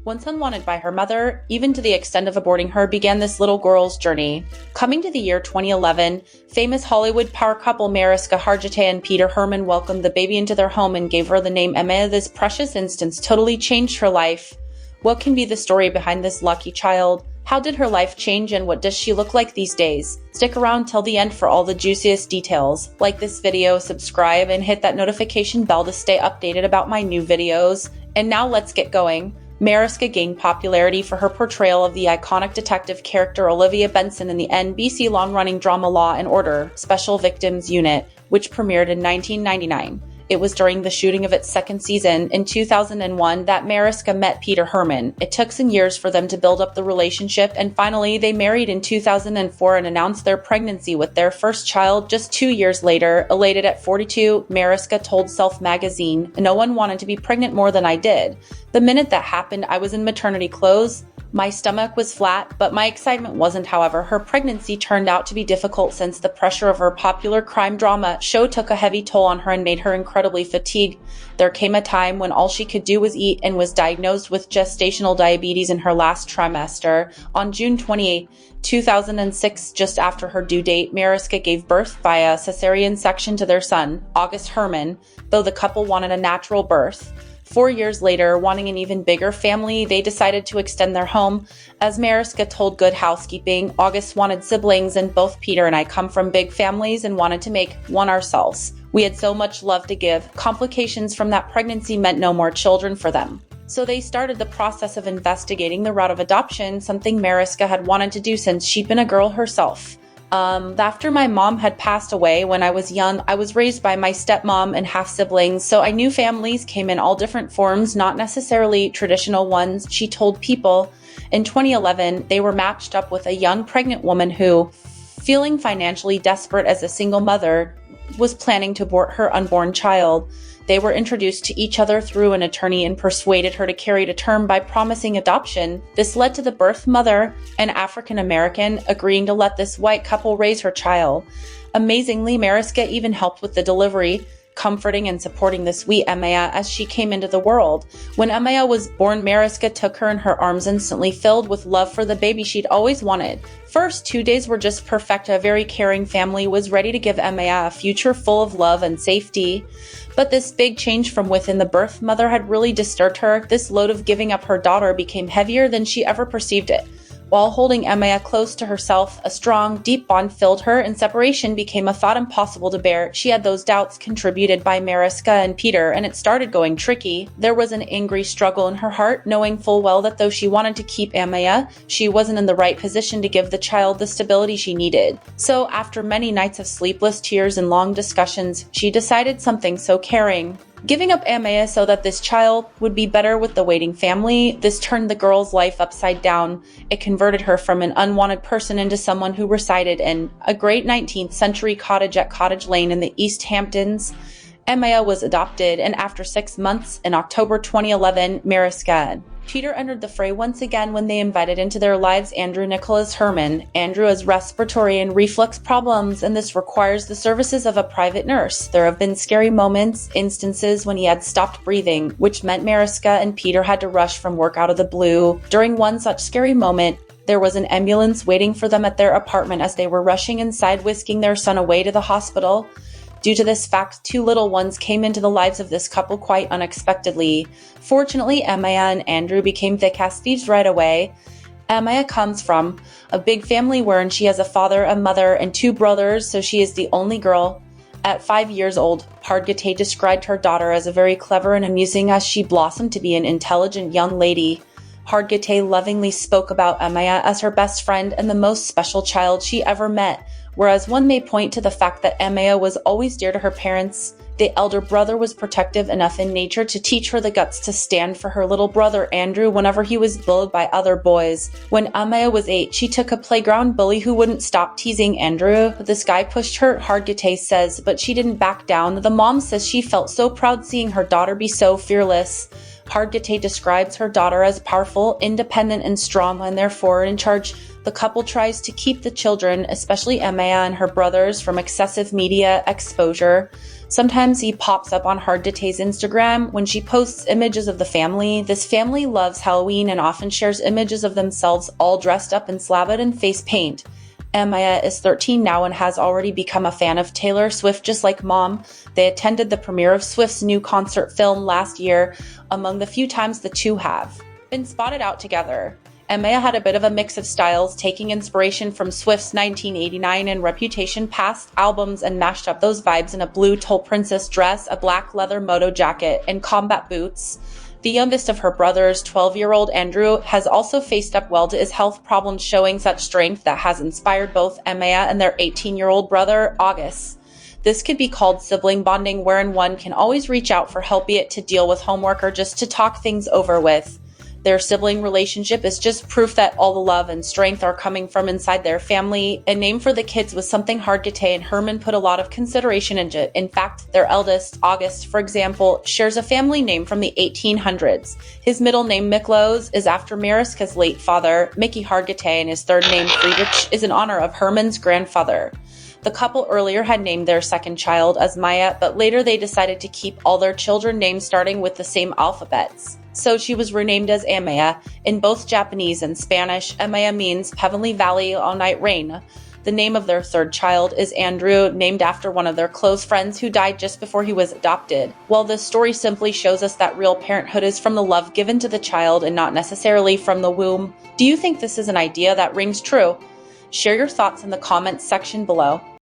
Once unwanted by her mother, even to the extent of aborting her, began this little girl's journey. Coming to the year 2011, famous Hollywood power couple Mariska Hargitay and Peter Hermann welcomed the baby into their home and gave her the name Amaze. This precious instance totally changed her life. What can be the story behind this lucky child? How did her life change and what does she look like these days? Stick around till the end for all the juiciest details. Like this video, subscribe, and hit that notification bell to stay updated about my new videos. And now let's get going. Mariska gained popularity for her portrayal of the iconic detective character Olivia Benson in the NBC long-running drama Law and Order Special Victims Unit, which premiered in 1999. It was during the shooting of its second season in 2001 that Mariska met Peter Hermann. It took some years for them to build up the relationship, and finally they married in 2004 and announced their pregnancy with their first child just 2 years later. Elated at 42, Mariska told Self magazine, "No one wanted to be pregnant more than I did. The minute that happened, I was in maternity clothes. My stomach was flat, but my excitement wasn't. However, her pregnancy turned out to be difficult since the pressure of her popular crime drama show took a heavy toll on her and made her incredibly fatigued. There came a time when all she could do was eat and was diagnosed with gestational diabetes in her last trimester. On June 28, 2006, just after her due date, Mariska gave birth via cesarean section to their son, August Hermann, though the couple wanted a natural birth. 4 years later, wanting an even bigger family, they decided to extend their home. As Mariska told Good Housekeeping, August wanted siblings, and both Peter and I come from big families and wanted to make one ourselves. We had so much love to give. Complications from that pregnancy meant no more children for them. So they started the process of investigating the route of adoption, something Mariska had wanted to do since she'd been a girl herself. After my mom had passed away when I was young, I was raised by my stepmom and half-siblings, so I knew families came in all different forms, not necessarily traditional ones. She told People. In 2011, they were matched up with a young pregnant woman who, feeling financially desperate as a single mother, was planning to abort her unborn child. They were introduced to each other through an attorney and persuaded her to carry to term by promising adoption. This led to the birth mother, an African American, agreeing to let this white couple raise her child. Amazingly, Mariska even helped with the delivery, comforting and supporting the sweet Amaya as she came into the world. When Amaya was born, Mariska took her in her arms, instantly filled with love for the baby she'd always wanted. First 2 days were just perfect. A very caring family was ready to give Amaya a future full of love and safety. But this big change from within the birth mother had really disturbed her. This load of giving up her daughter became heavier than she ever perceived it. While holding Amaya close to herself, a strong, deep bond filled her, and separation became a thought impossible to bear. She had those doubts contributed by Mariska and Peter, and it started going tricky. There was an angry struggle in her heart, knowing full well that though she wanted to keep Amaya, she wasn't in the right position to give the child the stability she needed. So, after many nights of sleepless tears and long discussions, she decided something so caring. Giving up Amaya so that this child would be better with the waiting family, this turned the girl's life upside down. It converted her from an unwanted person into someone who resided in a great 19th century cottage at Cottage Lane in the East Hamptons. Amaya was adopted, and after 6 months, in October 2011, Mariska and Peter entered the fray once again when they invited into their lives Andrew Nicholas Hermann. Andrew has respiratory and reflux problems, and this requires the services of a private nurse. There have been scary moments, instances when he had stopped breathing, which meant Mariska and Peter had to rush from work out of the blue. During one such scary moment, there was an ambulance waiting for them at their apartment as they were rushing inside, whisking their son away to the hospital. Due to this fact, 2 little ones came into the lives of this couple quite unexpectedly. Fortunately, Amaya and Andrew became thick as thieves right away. Amaya comes from a big family wherein she has a father, a mother, and 2 brothers, so she is the only girl. At 5 years old, Hargitay described her daughter as a very clever and amusing as she blossomed to be an intelligent young lady. Hargitay lovingly spoke about Amaya as her best friend and the most special child she ever met. Whereas one may point to the fact that Amaya was always dear to her parents, the elder brother was protective enough in nature to teach her the guts to stand for her little brother Andrew whenever he was bullied by other boys. When Amaya was 8, she took a playground bully who wouldn't stop teasing Andrew. This guy pushed her, Hargitay says, but she didn't back down. The mom says she felt so proud seeing her daughter be so fearless. Hargitay describes her daughter as powerful, independent, and strong, and therefore in charge. The couple tries to keep the children, especially Amaze and her brothers, from excessive media exposure. Sometimes he pops up on Hargitay's Instagram when she posts images of the family. This family loves Halloween and often shares images of themselves all dressed up in slabbed and face paint. Amaze is 13 now and has already become a fan of Taylor Swift just like Mom. They attended the premiere of Swift's new concert film last year, among the few times the two have been spotted out together. Amaze had a bit of a mix of styles, taking inspiration from Swift's 1989 and Reputation past albums and mashed up those vibes in a blue tulle princess dress, a black leather moto jacket, and combat boots. The youngest of her brothers, 12-year-old Andrew, has also faced up well to his health problems, showing such strength that has inspired both Amaze and their 18-year-old brother, August. This could be called sibling bonding, wherein one can always reach out for help, be it to deal with homework or just to talk things over with. Their sibling relationship is just proof that all the love and strength are coming from inside their family. A name for the kids was something Hargitay and Hermann put a lot of consideration into. In fact, their eldest, August, for example, shares a family name from the 1800s. His middle name, Miklos, is after Mariska's late father, Mickey Hargitay, and his third name, Friedrich, is in honor of Hermann's grandfather. The couple earlier had named their second child as Maya, but later they decided to keep all their children names starting with the same alphabets. So she was renamed as Amaze. In both Japanese and Spanish, Amaze means Heavenly Valley all night rain. The name of their third child is Andrew, named after one of their close friends who died just before he was adopted. While this story simply shows us that real parenthood is from the love given to the child and not necessarily from the womb, do you think this is an idea that rings true? Share your thoughts in the comments section below.